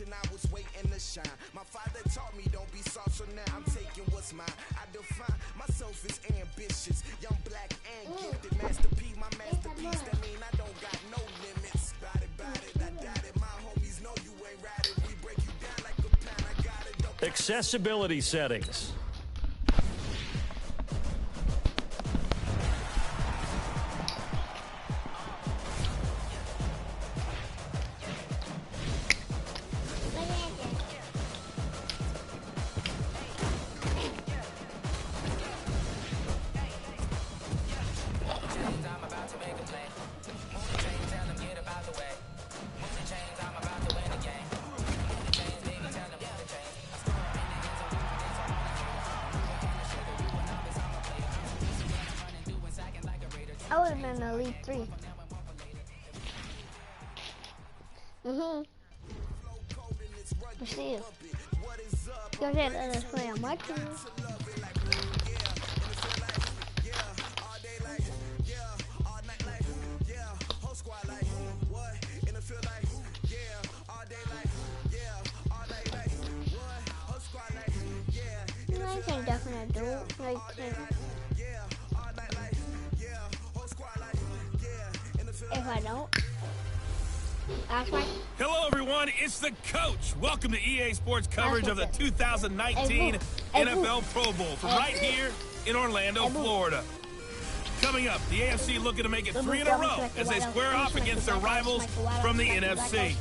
I was waiting to shine. My father taught me don't be soft, so now I'm taking what's mine. I define myself as ambitious, young, black, and gifted. Master P, my masterpiece. That mean I don't got no limits. Bout it, I doubt it. My homies know you ain't right it. We break you down like a pound. I got it. Don't Accessibility settings. I would have been an Elite 3. Let's see it. Go ahead, let us play on my team. I can definitely do it. If I don't, that's my... Hello, everyone. It's the coach. Welcome to EA Sports coverage of the 2019 NFL Pro Bowl from right here in Orlando, Florida. Coming up, the AFC looking to make it 3 in a row as they square off against their rivals from the NFC.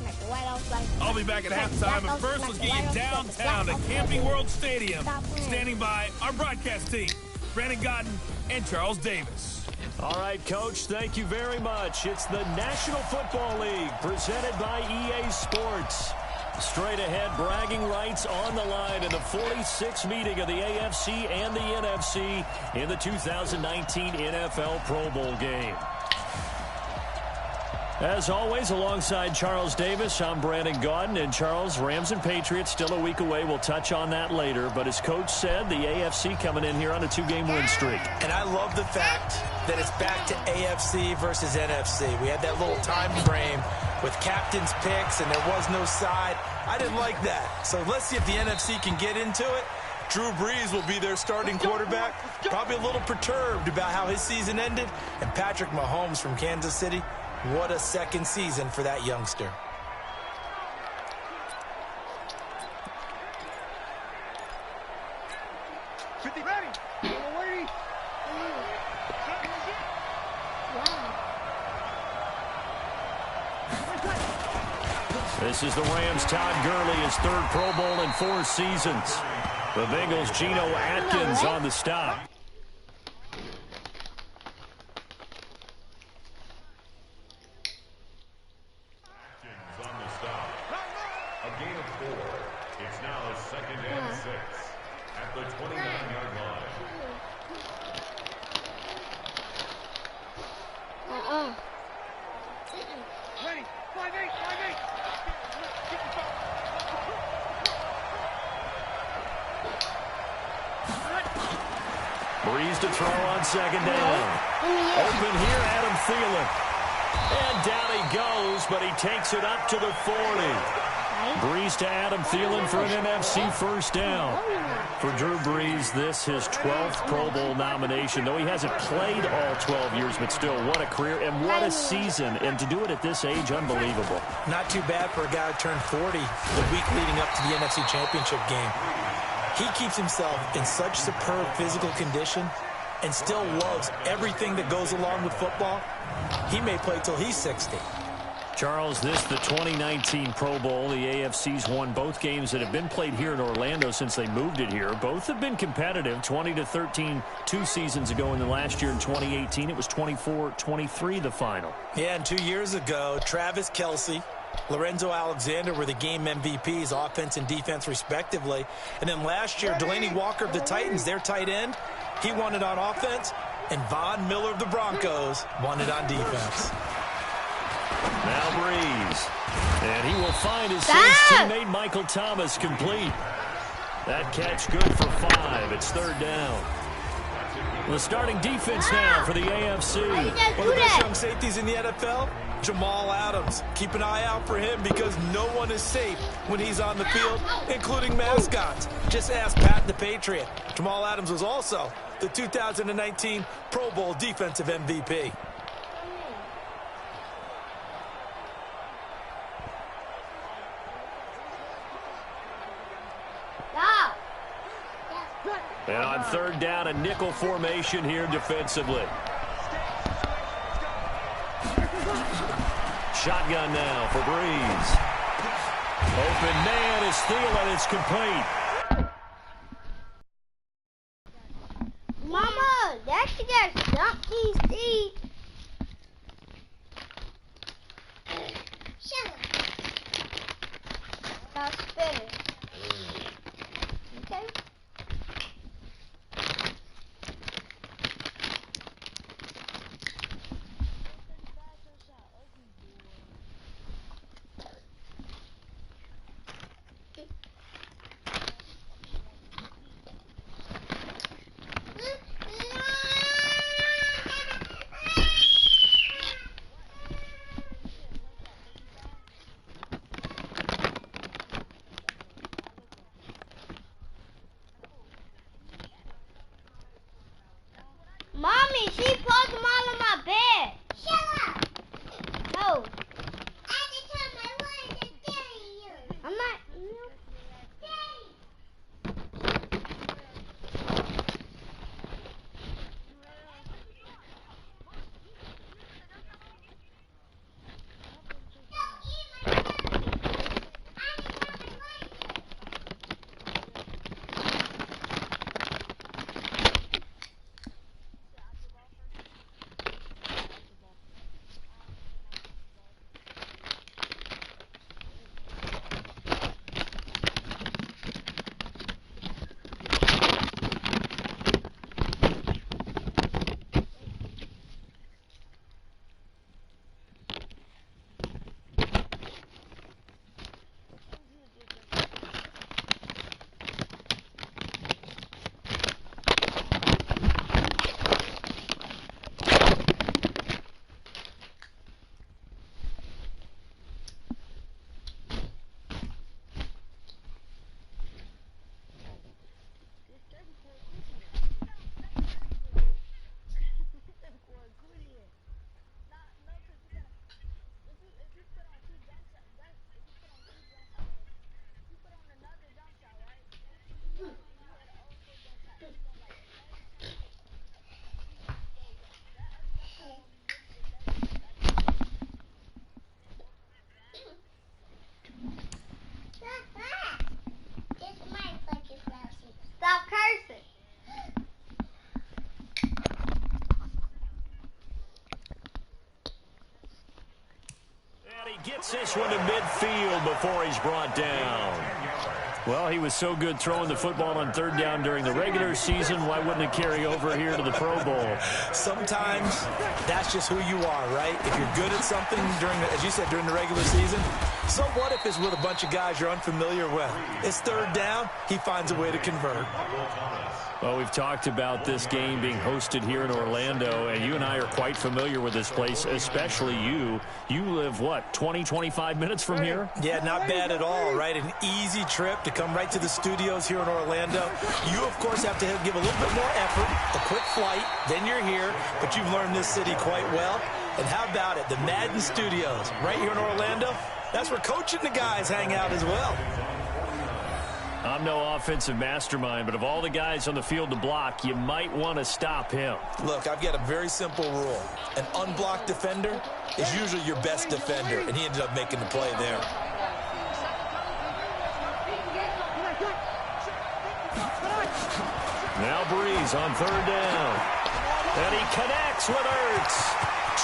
I'll be back at halftime, but first let's get you downtown to Camping World Stadium. Standing by our broadcast team, Brandon Gaudin and Charles Davis. All right, Coach, thank you very much. It's the National Football League presented by EA Sports. Straight ahead, bragging rights on the line in the 46th meeting of the AFC and the NFC in the 2019 NFL Pro Bowl game. As always, alongside Charles Davis, I'm Brandon Gaudin. And Charles, Rams and Patriots still a week away. We'll touch on that later. But as Coach said, the AFC coming in here on a 2-game win streak. And I love the fact that it's back to AFC versus NFC. We had that little time frame with captain's picks, and there was no side. I didn't like that. So let's see if the NFC can get into it. Drew Brees will be their starting quarterback. Probably a little perturbed about how his season ended. And Patrick Mahomes from Kansas City, what a second season for that youngster. This is the Rams' Todd Gurley, his third Pro Bowl in 4 seasons. The Bengals' Geno Atkins on the stop. Brees to throw on second down. Open here, Adam Thielen. And down he goes, but he takes it up to the 40. Brees to Adam Thielen for an NFC first down. For Drew Brees, this his 12th Pro Bowl nomination. Though he hasn't played all 12 years, but still, what a career and what a season. And to do it at this age, unbelievable. Not too bad for a guy who turned 40 the week leading up to the NFC Championship game. He keeps himself in such superb physical condition and still loves everything that goes along with football. He may play till he's 60. Charles, this the 2019 Pro Bowl. The AFC's won both games that have been played here in Orlando since they moved it here. Both have been competitive, 20-13 2 seasons ago, and then last year in 2018 it was 24-23 the final. Yeah, and 2 years ago, Travis Kelce, Lorenzo Alexander were the game MVPs, offense and defense respectively. And then last year, Delaney Walker of the Titans, their tight end, he won it on offense. And Von Miller of the Broncos won it on defense. Now Brees. Breeze. And he will find his Saints teammate Michael Thomas complete. That catch good for 5. It's 3rd down. The starting defense now for the AFC. One of the best young safeties in the NFL, Jamal Adams. Keep an eye out for him because no one is safe when he's on the field, including mascots. Just ask Pat the Patriot. Jamal Adams was also the 2019 Pro Bowl Defensive MVP. And on 3rd down, a nickel formation here defensively. Shotgun now for Breeze. Open man is Thielen. It's complete. Mama, that should just dump these seeds. Shut up. Stop spinning. Okay. Mommy, she put them all on my bed. Shut up. No. I wanted to carry you. I'm not. Stop cursing. And he gets this one to midfield before he's brought down. Well, he was so good throwing the football on 3rd down during the regular season. Why wouldn't it carry over here to the Pro Bowl? Sometimes that's just who you are, right? If you're good at something during, as you said, during the regular season, so what if it's with a bunch of guys you're unfamiliar with? It's 3rd down. He finds a way to convert. Well, we've talked about this game being hosted here in Orlando, and you and I are quite familiar with this place, especially you. You live, what, 20, 25 minutes from here? Yeah, not bad at all, right? An easy trip to come right to the studios here in Orlando. You, of course, have to give a little bit more effort, a quick flight, then you're here, but you've learned this city quite well. And how about it? The Madden Studios right here in Orlando, that's where Coach and the guys hang out as well. I'm no offensive mastermind, but of all the guys on the field to block, you might want to stop him. Look, I've got a very simple rule. An unblocked defender is usually your best defender, and he ended up making the play there. Now Breeze on 3rd down. And he connects with Ertz.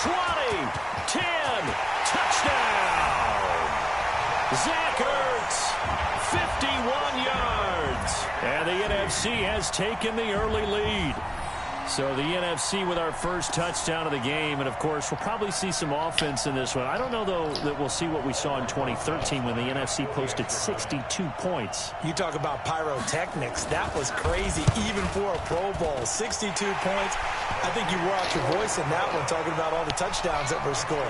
20, 10, touchdown! Zach Ertz, 51 yards. And the NFC has taken the early lead. So the NFC with our first touchdown of the game. And, of course, we'll probably see some offense in this one. I don't know, though, that we'll see what we saw in 2013 when the NFC posted 62 points. You talk about pyrotechnics. That was crazy, even for a Pro Bowl. 62 points. I think you wore out your voice in that one, talking about all the touchdowns that were scored.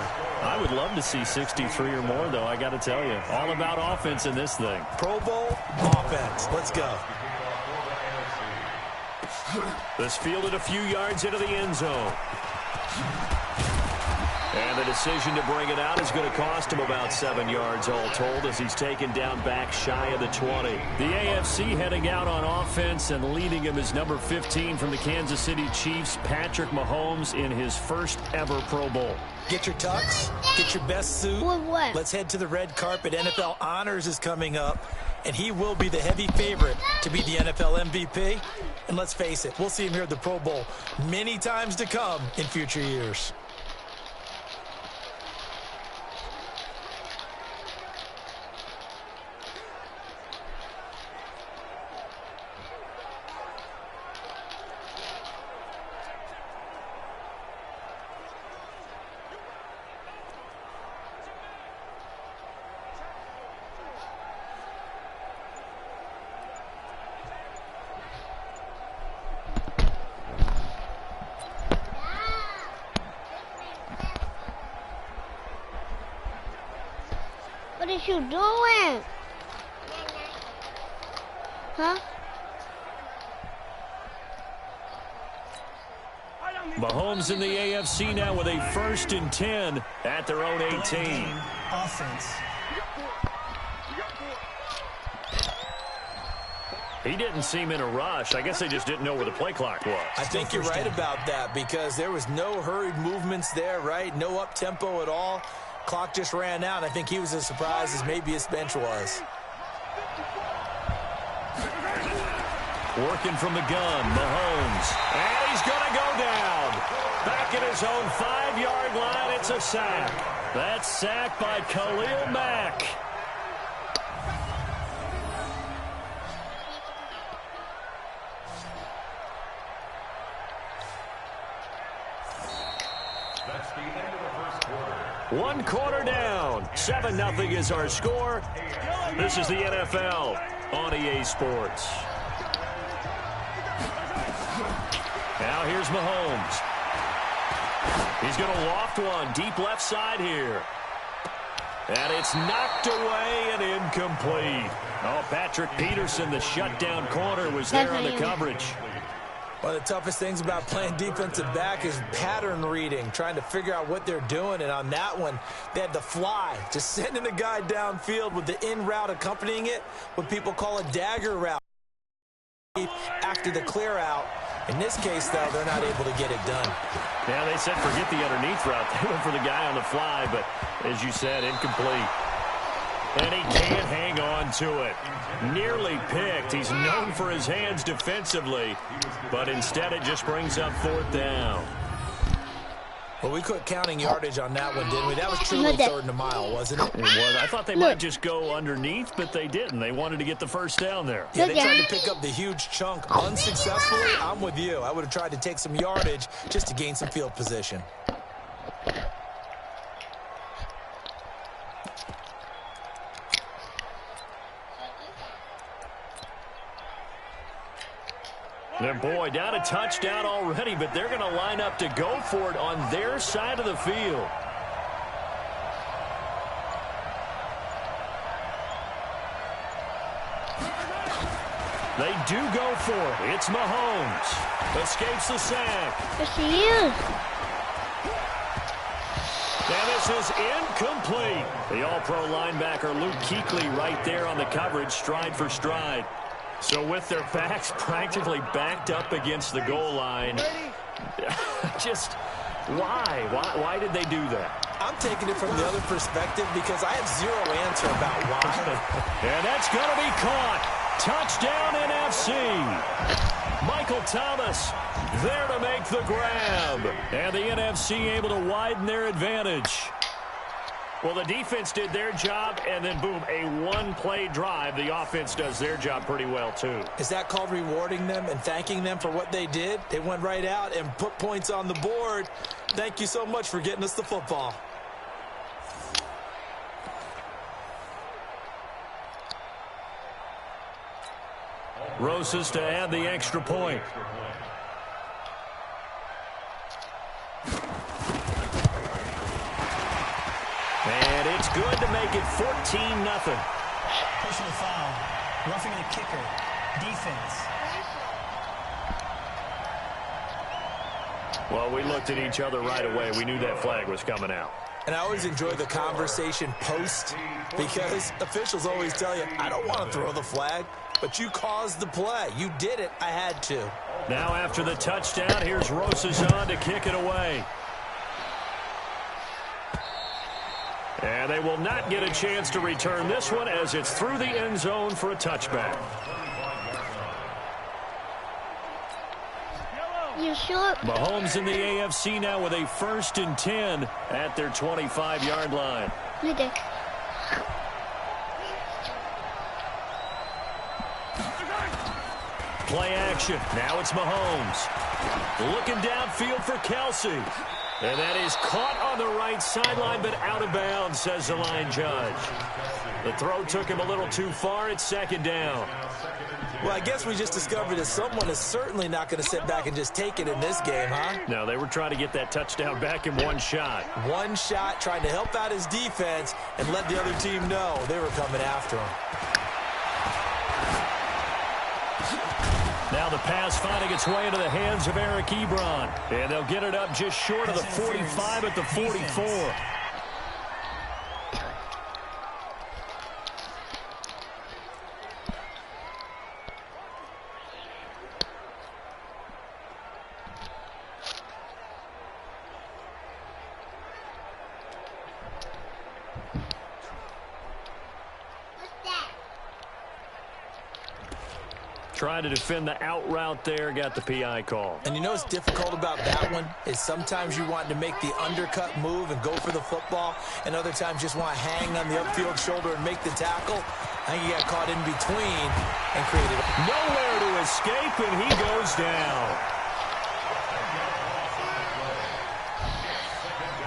I would love to see 63 or more, though, I got to tell you. All about offense in this thing. Pro Bowl offense. Let's go. This fielded a few yards into the end zone. And the decision to bring it out is going to cost him about 7 yards all told as he's taken down back shy of the 20. The AFC heading out on offense and leading him is number 15 from the Kansas City Chiefs, Patrick Mahomes, in his first ever Pro Bowl. Get your tux, get your best suit. What? Let's head to the red carpet. NFL Honors is coming up, and he will be the heavy favorite to be the NFL MVP. And let's face it, we'll see him here at the Pro Bowl many times to come in future years. What is you doing? Huh? Mahomes in the AFC now with a 1st and 10 at their own 18. Offense. He didn't seem in a rush. I guess they just didn't know where the play clock was. I think you're right about that because there was no hurried movements there, right? No up-tempo at all. Clock just ran out. I think he was as surprised as maybe his bench was. Working from the gun, Mahomes. And he's going to go down. Back at his own 5-yard line, it's a sack. That's sacked by Khalil Mack. One quarter down. 7-0 is our score. This is the NFL on EA Sports. Now here's Mahomes. He's going to loft one deep left side here. And it's knocked away and incomplete. Oh, Patrick Peterson, the shutdown corner, was there on the coverage. One of the toughest things about playing defensive back is pattern reading, trying to figure out what they're doing. And on that one, they had the fly, just sending a guy downfield with the in route accompanying it, what people call a dagger route. After the clear out, in this case, though, they're not able to get it done. Yeah, they said forget the underneath route. They went for the guy on the fly, but as you said, incomplete. And he can't hang on to it. Nearly picked. He's known for his hands defensively, but instead it just brings up 4th down. Well, we quit counting yardage on that one, didn't we? That was truly 3rd and a mile, wasn't it? It was. I thought they might just go underneath, but they didn't. They wanted to get the 1st down there. Yeah, they tried to pick up the huge chunk unsuccessfully. I'm with you. I would have tried to take some yardage just to gain some field position. Their boy down a touchdown already, but they're going to line up to go for it on their side of the field. They do go for it. It's Mahomes. Escapes the sack. Yes, he is. And this is incomplete. The all-pro linebacker Luke Kuechly right there on the coverage, stride for stride. So with their backs practically backed up against the goal line, just why? Why did they do that? I'm taking it from the other perspective because I have zero answer about why. And that's going to be caught. Touchdown NFC. Michael Thomas there to make the grab. And the NFC able to widen their advantage. Well, the defense did their job, and then, boom, a one-play drive. The offense does their job pretty well, too. Is that called rewarding them and thanking them for what they did? They went right out and put points on the board. Thank you so much for getting us the football. Rosas to add the extra point. And it's good to make it 14-0. Personal foul. Roughing the kicker. Defense. Well, we looked at each other right away. We knew that flag was coming out. And I always enjoy the conversation post because officials always tell you, I don't want to throw the flag, but you caused the play. You did it. I had to. Now after the touchdown, here's Rosas on to kick it away. And they will not get a chance to return this one as it's through the end zone for a touchback. You sure? Mahomes in the AFC now with a 1st and 10 at their 25-yard line. Play action. Now it's Mahomes. Looking downfield for Kelsey. And that is caught on the right sideline, but out of bounds, says the line judge. The throw took him a little too far. It's 2nd down. Well, I guess we just discovered that someone is certainly not going to sit back and just take it in this game, huh? No, they were trying to get that touchdown back in one shot. One shot, trying to help out his defense and let the other team know they were coming after him. Now the pass finding its way into the hands of Eric Ebron. And they'll get it up just short of the 45 at the 44. Trying to defend the out route there, got the PI call. And you know what's difficult about that one is sometimes you want to make the undercut move and go for the football, and other times just want to hang on the upfield shoulder and make the tackle. I think he got caught in between and created nowhere to escape, and he goes down.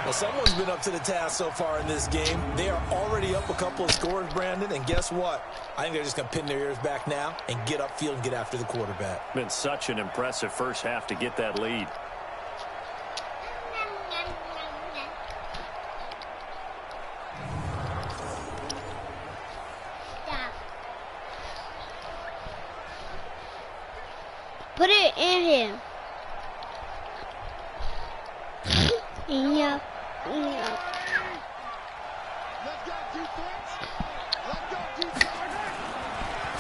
Well, someone's been up to the task so far in this game. They are already up a couple of scores, Brandon, and guess what? I think they're just going to pin their ears back now and get upfield and get after the quarterback. Been such an impressive first half to get that lead. Put it in him. Yeah.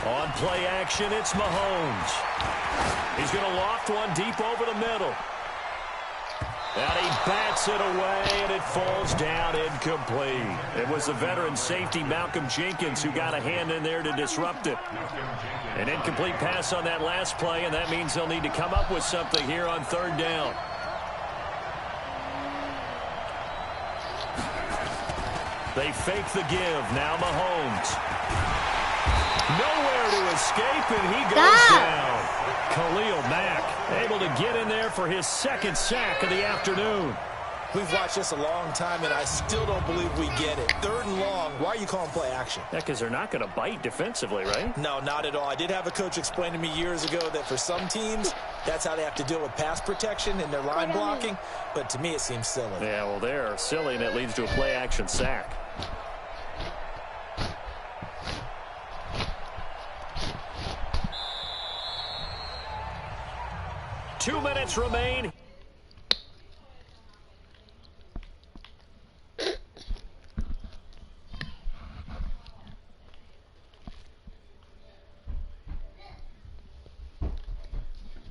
On play action, it's Mahomes. He's going to loft one deep over the middle. And he bats it away, and it falls down incomplete. It was the veteran safety, Malcolm Jenkins, who got a hand in there to disrupt it. An incomplete pass on that last play, and that means they'll need to come up with something here on 3rd down. They fake the give. Now Mahomes. Nowhere to escape, and he goes down. Khalil Mack able to get in there for his 2nd sack of the afternoon. We've watched this a long time, and I still don't believe we get it. 3rd and long. Why are you calling play action? Yeah, because they're not going to bite defensively, right? No, not at all. I did have a coach explain to me years ago that for some teams, that's how they have to deal with pass protection and their line blocking. But to me, it seems silly. Yeah, well, they're silly, and it leads to a play action sack. 2 minutes remain.